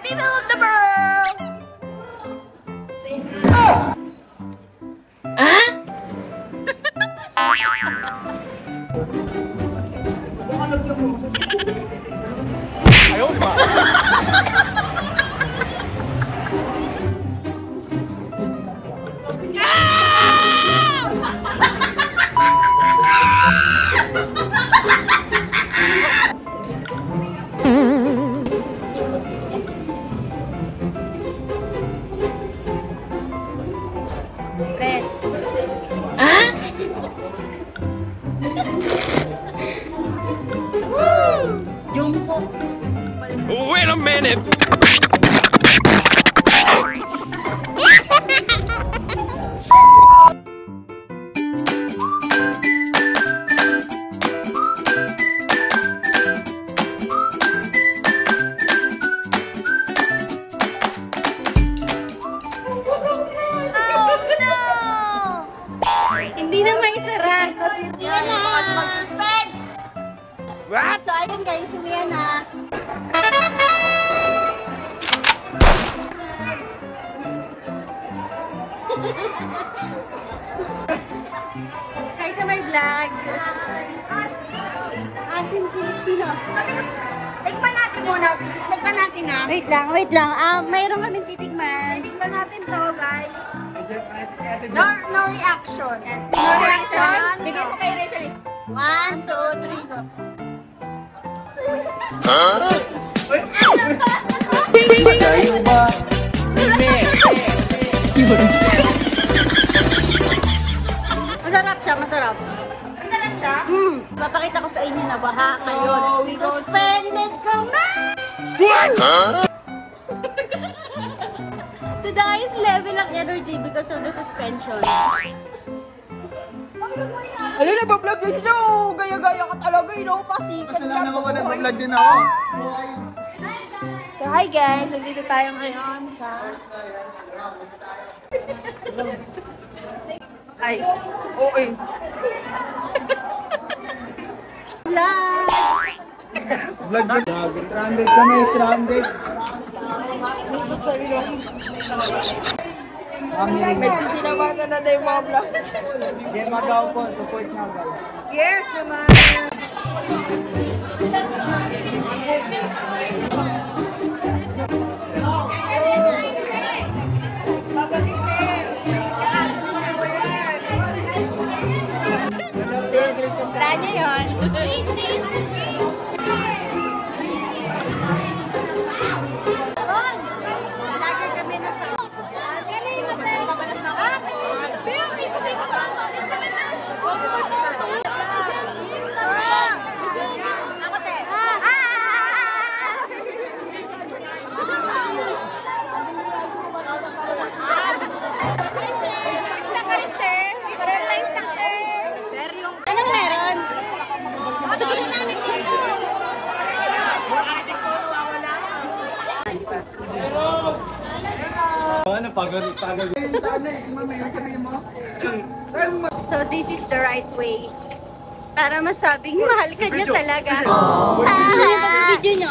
people of the world! Say, Ayaw ba? press. Jungkook. Wait a minute! Hindi na may sarap. Yan na. Kasi mag-suspend. What? So, ayun guys, uwian na. Hi to my vlog. Asim Filipino. Tikman natin muna. Tikman natin na. Wait lang. Mayroon kaming titikman. Tikman natin to, guys. No reaction. No reaction? Bigay mo kay Rachel. 1, 2, 3, go. Huh? Ano ba? Masarap siya, masarap. Masarap siya? Papakita ko sa inyo na baha ngayon. Suspended ka nga! Huh? To the highest level of energy because of the suspension. Ano na, bablog din siya, oh. Gaya-gaya ka talaga, pasikan ka. Kasalanan ko ba nag-vlog din ako? So, hi guys. Nandito tayo ngayon sa... Ay, okay. Vlog din. Stranded kami, stranded. Nagsisinamasan na na yung mga vlog. Game agaw po, support nga guys. Yes, naman. Tanya yun. Anong meron? Ano, pagod. So this is the right way. Para masabing mahal ka niya talaga. Video nyo.